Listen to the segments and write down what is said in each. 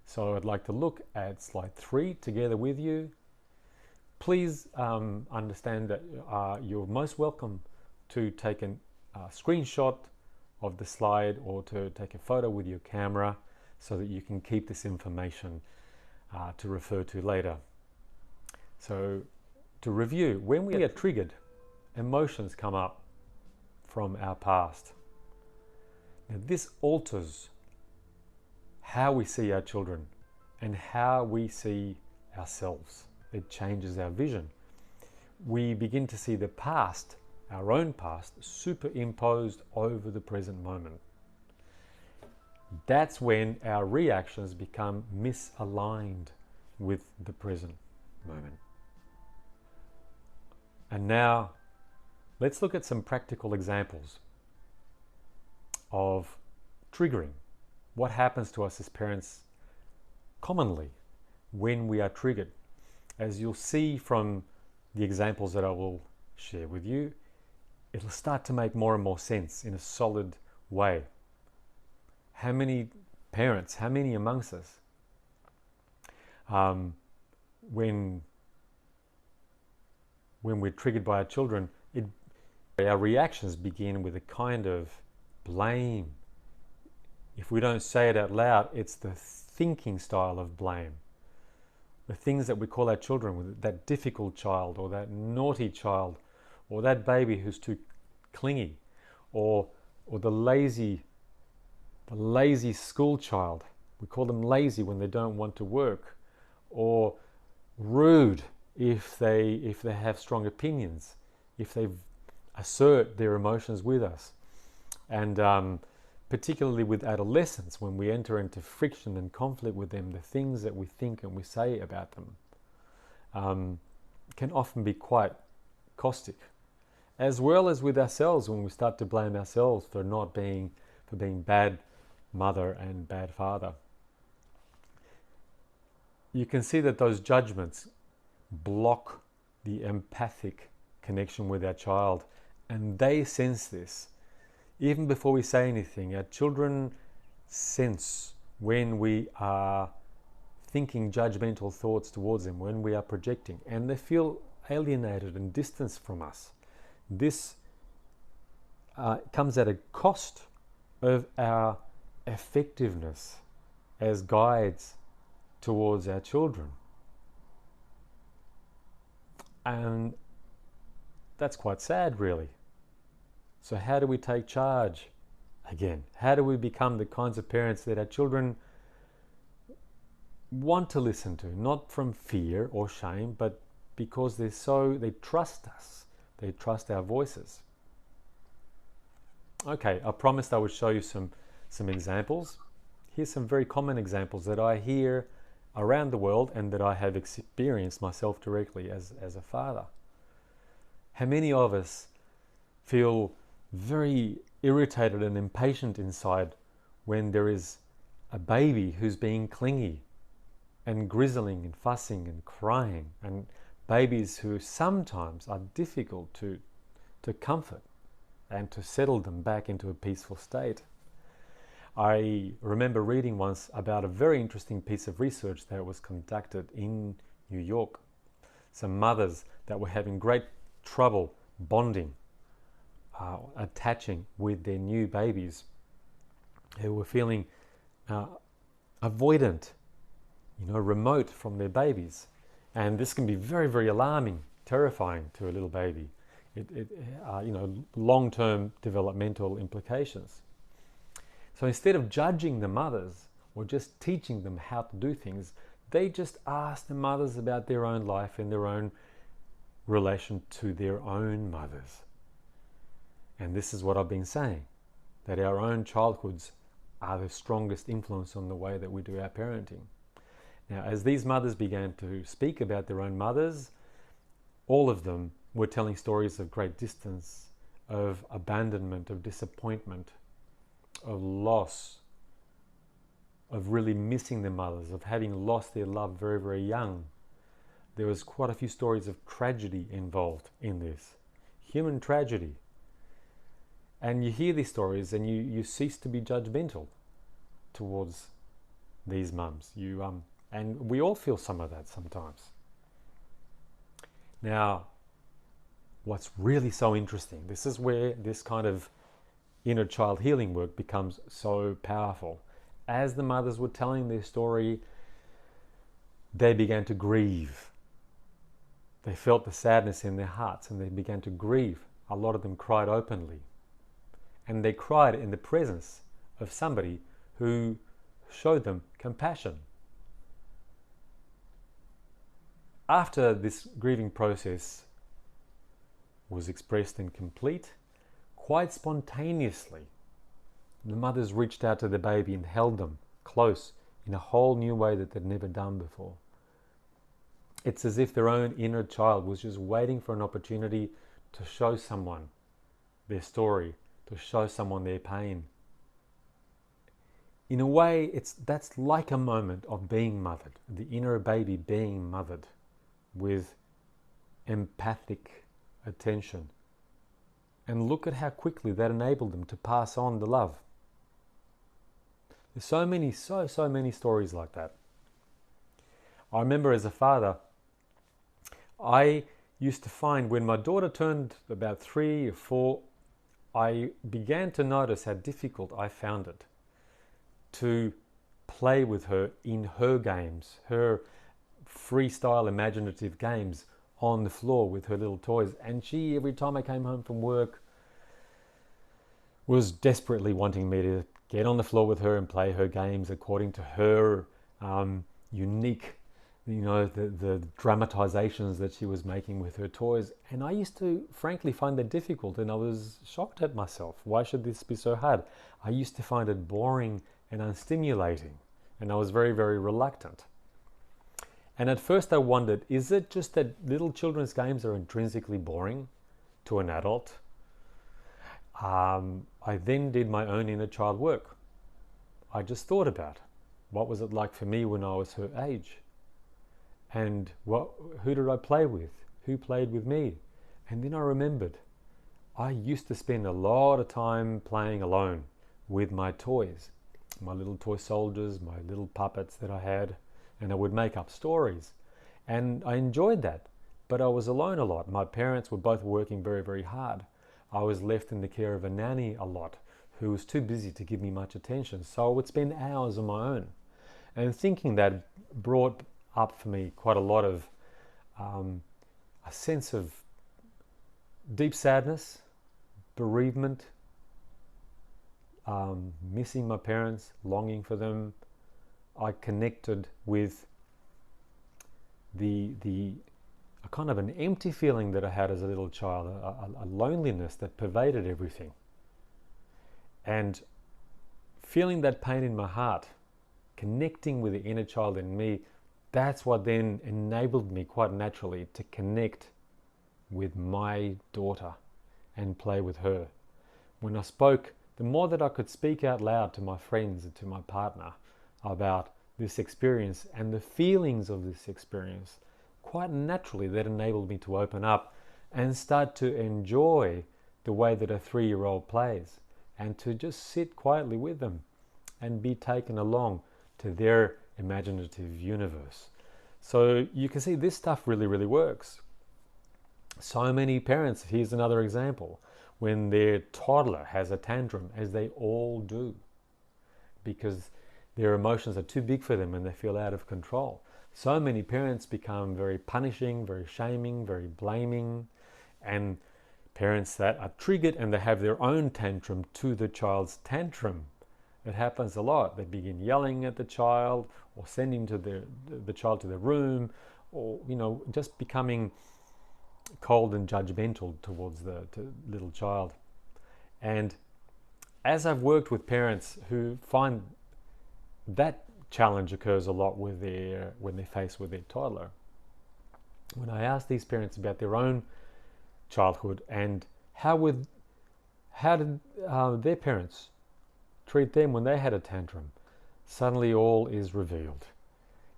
So I'd like to look at slide 3 together with you. Please understand that you're most welcome to take a screenshot of the slide or to take a photo with your camera so that you can keep this information to refer to later. So to review, when we are triggered, emotions come up from our past. Now this alters how we see our children and how we see ourselves. It changes our vision. We begin to see the past, our own past, superimposed over the present moment. That's when our reactions become misaligned with the present moment. And now, let's look at some practical examples of triggering. What happens to us as parents commonly when we are triggered? As you'll see from the examples that I will share with you, it'll start to make more and more sense in a solid way. How many parents, how many amongst us, when we're triggered by our children, our reactions begin with a kind of blame. If we don't say it out loud, it's the thinking style of blame. The things that we call our children, that difficult child or that naughty child or that baby who's too clingy or the lazy school child. We call them lazy when they don't want to work, or rude if they have strong opinions, if they assert their emotions with us. And particularly with adolescents, when we enter into friction and conflict with them, the things that we think and we say about them can often be quite caustic. As well as with ourselves, when we start to blame ourselves for being bad mother and bad father. You can see that those judgments block the empathic connection with our child, and they sense this. Even before we say anything, our children sense when we are thinking judgmental thoughts towards them, when we are projecting, and they feel alienated and distanced from us. This comes at a cost of our effectiveness as guides towards our children. And that's quite sad, really. So how do we take charge again? How do we become the kinds of parents that our children want to listen to, not from fear or shame, but because they trust us, they trust our voices? Okay, I promised I would show you some examples. Here's some very common examples that I hear around the world and that I have experienced myself directly as a father. How many of us feel very irritated and impatient inside when there is a baby who's being clingy and grizzling and fussing and crying, and babies who sometimes are difficult to comfort and to settle them back into a peaceful state? I remember reading once about a very interesting piece of research that was conducted in New York. Some mothers that were having great trouble bonding, attaching with their new babies, who were feeling avoidant, remote from their babies. And this can be very, very alarming, terrifying to a little baby. Long-term developmental implications. So instead of judging the mothers or just teaching them how to do things, they just asked the mothers about their own life and their own relation to their own mothers. And this is what I've been saying, that our own childhoods are the strongest influence on the way that we do our parenting. Now, as these mothers began to speak about their own mothers, all of them were telling stories of great distance, of abandonment, of disappointment, of loss, of really missing their mothers, of having lost their love very, very young. There was quite a few stories of tragedy involved in this, human tragedy. And you hear these stories and you cease to be judgmental towards these mums. And we all feel some of that sometimes. Now, what's really so interesting, this is where this kind of inner child healing work becomes so powerful. As the mothers were telling their story, they began to grieve. They felt the sadness in their hearts and they began to grieve. A lot of them cried openly. And they cried in the presence of somebody who showed them compassion. After this grieving process was expressed and complete, quite spontaneously, the mothers reached out to the baby and held them close in a whole new way that they'd never done before. It's as if their own inner child was just waiting for an opportunity to show someone their story, to show someone their pain. In a way, that's like a moment of being mothered, the inner baby being mothered with empathic attention. And look at how quickly that enabled them to pass on the love. There's so many stories like that. I remember as a father, I used to find when my daughter turned about 3 or 4, I began to notice how difficult I found it to play with her in her games, her freestyle imaginative games on the floor with her little toys. And she, every time I came home from work, was desperately wanting me to get on the floor with her and play her games according to her unique, the dramatizations that she was making with her toys. And I used to frankly find that difficult, and I was shocked at myself. Why should this be so hard? I used to find it boring and unstimulating, and I was very, very reluctant. And at first I wondered, is it just that little children's games are intrinsically boring to an adult? I then did my own inner child work. I just thought about what was it like for me when I was her age, and who did I play with? Who played with me? And then I remembered I used to spend a lot of time playing alone with my toys, my little toy soldiers, my little puppets that I had, and I would make up stories. And I enjoyed that, but I was alone a lot. My parents were both working very, very hard. I was left in the care of a nanny a lot who was too busy to give me much attention. So I would spend hours on my own. And thinking that brought up for me quite a lot of a sense of deep sadness, bereavement, missing my parents, longing for them. I connected with a kind of an empty feeling that I had as a little child, a loneliness that pervaded everything. And feeling that pain in my heart, connecting with the inner child in me, that's what then enabled me quite naturally to connect with my daughter and play with her. When I spoke, the more that I could speak out loud to my friends and to my partner about this experience and the feelings of this experience, quite naturally that enabled me to open up and start to enjoy the way that a 3-year-old plays, and to just sit quietly with them and be taken along to their imaginative universe. So you can see this stuff really, really works. So many parents, here's another example, when their toddler has a tantrum, as they all do, because their emotions are too big for them and they feel out of control. So many parents become very punishing, very shaming, very blaming, and parents that are triggered and they have their own tantrum to the child's tantrum. It happens a lot. They begin yelling at the child or sending the child to the room, or just becoming cold and judgmental towards the little child. And as I've worked with parents who find that challenge occurs a lot when they're faced with their toddler, when I ask these parents about their own childhood and how did their parents treat them when they had a tantrum, suddenly all is revealed.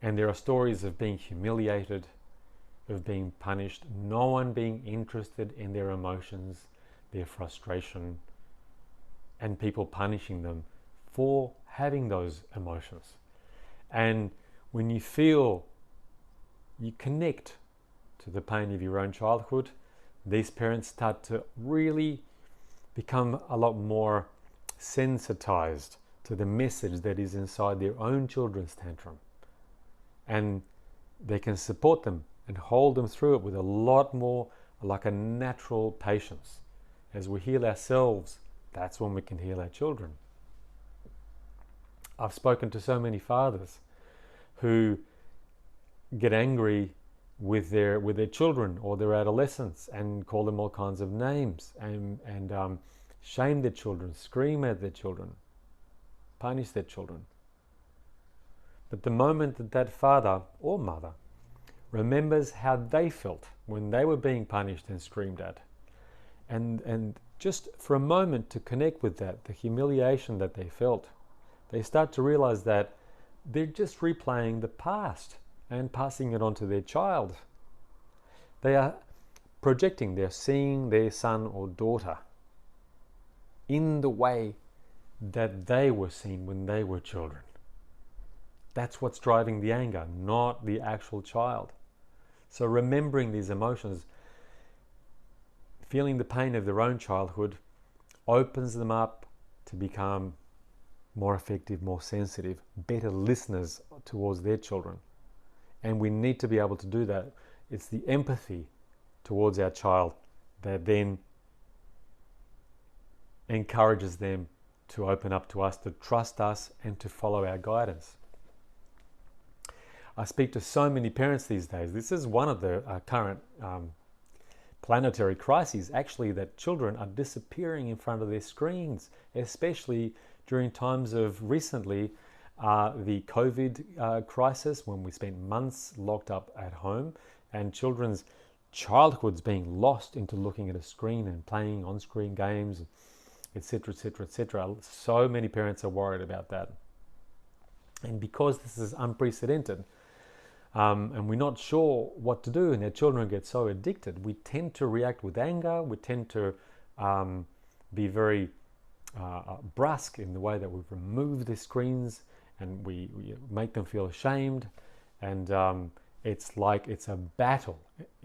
And there are stories of being humiliated, of being punished, no one being interested in their emotions, their frustration, and people punishing them for having those emotions. And when you feel you connect to the pain of your own childhood, these parents start to really become a lot more sensitized to the message that is inside their own children's tantrum. And they can support them and hold them through it with a lot more like a natural patience. As we heal ourselves, that's when we can heal our children. I've spoken to so many fathers who get angry with their children or their adolescents and call them all kinds of names and shame their children, scream at their children, punish their children. But the moment that that father or mother remembers how they felt when they were being punished and screamed at, and just for a moment to connect with that, the humiliation that they felt, they start to realize that they're just replaying the past and passing it on to their child. They are projecting, they're seeing their son or daughter in the way that they were seen when they were children. That's what's driving the anger, not the actual child. So remembering these emotions, feeling the pain of their own childhood, opens them up to become more effective, more sensitive, better listeners towards their children. And we need to be able to do that. It's the empathy towards our child that then encourages them to open up to us, to trust us, and to follow our guidance. I speak to so many parents these days. This is one of the current planetary crises, actually, that children are disappearing in front of their screens, especially during times of recently the COVID crisis, when we spent months locked up at home and children's childhoods being lost into looking at a screen and playing on-screen games, etc., etc., etc. So many parents are worried about that. And because this is unprecedented, and we're not sure what to do, and our children get so addicted, we tend to react with anger, we tend to be very brusque in the way that we remove the screens and we make them feel ashamed, and it's like it's a battle.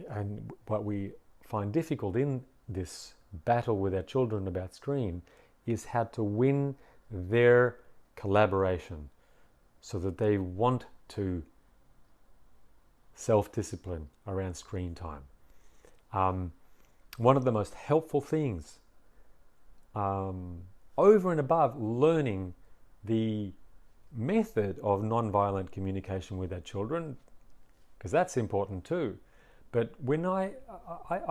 And what we find difficult in this battle with our children about screen is how to win their collaboration so that they want to self-discipline around screen time. One of the most helpful things, over and above learning the method of nonviolent communication with our children, because that's important too. But when I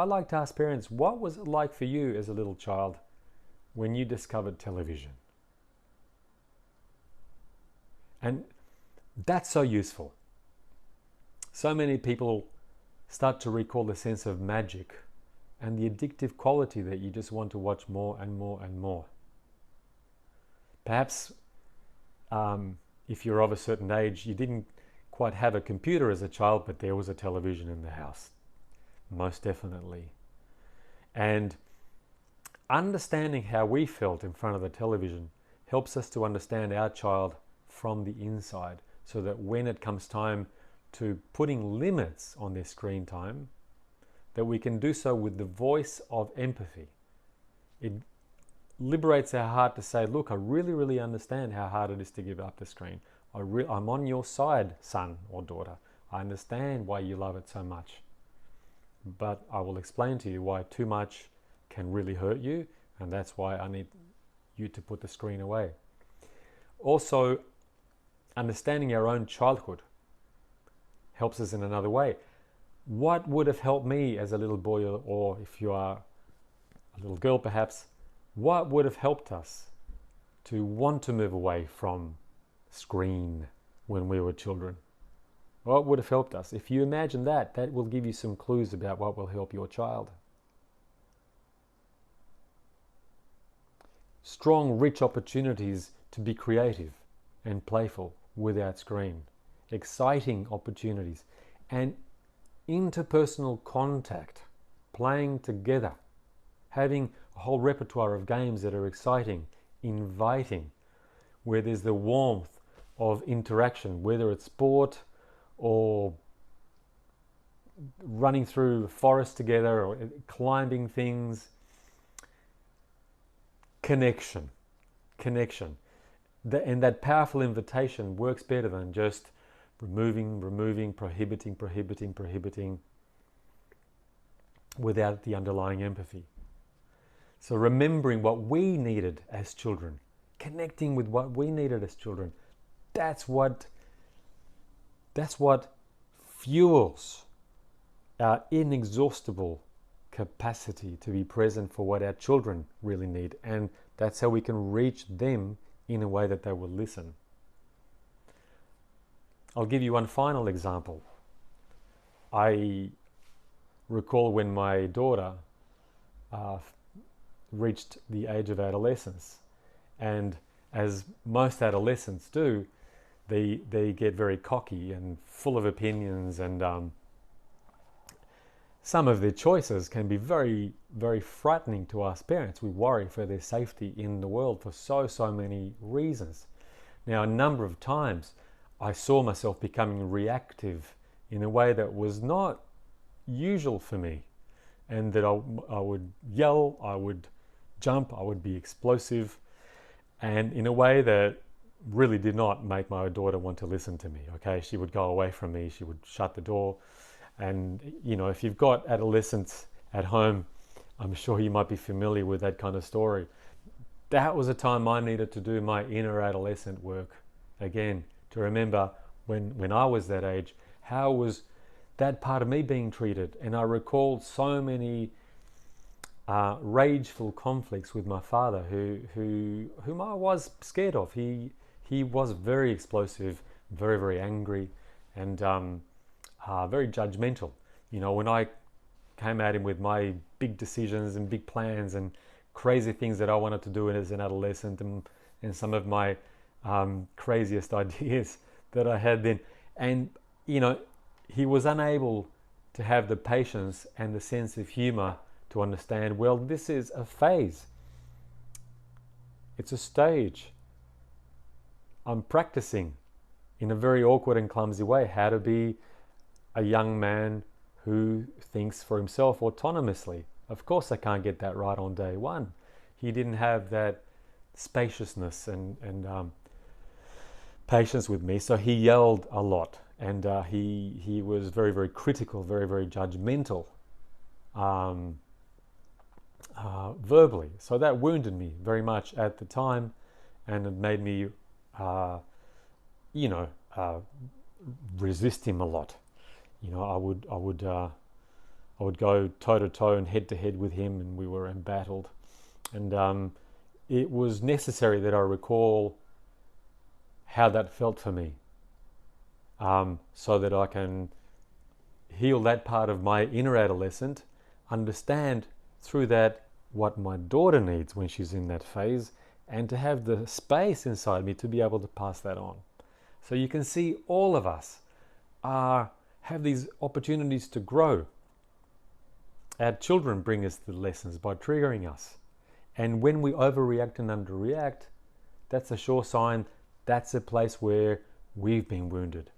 like to ask parents, what was it like for you as a little child when you discovered television? And that's so useful. So many people start to recall the sense of magic and the addictive quality that you just want to watch more and more and more. Perhaps if you're of a certain age, you didn't quite have a computer as a child, but there was a television in the house, most definitely. And understanding how we felt in front of the television helps us to understand our child from the inside, so that when it comes time to putting limits on their screen time, that we can do so with the voice of empathy. It liberates our heart to say, look, I really, really understand how hard it is to give up the screen. I'm on your side, son or daughter. I understand why you love it so much. But I will explain to you why too much can really hurt you, and that's why I need you to put the screen away. Also, understanding our own childhood helps us in another way. What would have helped me as a little boy, or if you are a little girl perhaps, what would have helped us to want to move away from screen when we were children? What would have helped us? If you imagine that, that will give you some clues about what will help your child. Strong, rich opportunities to be creative and playful without screen. Exciting opportunities and interpersonal contact, playing together, having a whole repertoire of games that are exciting, inviting, where there's the warmth of interaction, whether it's sport or running through a forest together or climbing things. Connection. And that powerful invitation works better than just removing, prohibiting without the underlying empathy. So remembering what we needed as children, connecting with what we needed as children, that's what fuels our inexhaustible capacity to be present for what our children really need, and that's how we can reach them in a way that they will listen. I'll give you one final example. I recall when my daughter reached the age of adolescence, and as most adolescents do, they get very cocky and full of opinions, and some of their choices can be very, very frightening to us parents. We worry for their safety in the world for so many reasons. Now, a number of times I saw myself becoming reactive in a way that was not usual for me, and that I would yell, I would jump, I would be explosive, and in a way that really did not make my daughter want to listen to me. Okay, she would go away from me, she would shut the door. And you know, if you've got adolescents at home, I'm sure you might be familiar with that kind of story. That was a time I needed to do my inner adolescent work again, to remember when I was that age, how was that part of me being treated. And I recalled so many rageful conflicts with my father, whom I was scared of. He was very explosive, very angry, and very judgmental. You know, when I came at him with my big decisions and big plans and crazy things that I wanted to do as an adolescent, and some of my craziest ideas that I had then, and you know, he was unable to have the patience and the sense of humor to understand, well, this is a phase, it's a stage. I'm practicing in a very awkward and clumsy way how to be a young man who thinks for himself autonomously. Of course I can't get that right on day one. He didn't have that spaciousness and patience with me, so he yelled a lot, and he was very critical, very judgmental verbally. So that wounded me very much at the time, and it made me resist him a lot. You know, I would go toe to toe and head to head with him, and we were embattled. And it was necessary that I recall how that felt for me, so that I can heal that part of my inner adolescent, understand through that what my daughter needs when she's in that phase, and to have the space inside me to be able to pass that on. So you can see all of us have these opportunities to grow. Our children bring us the lessons by triggering us. And when we overreact and underreact, that's a sure sign that's a place where we've been wounded.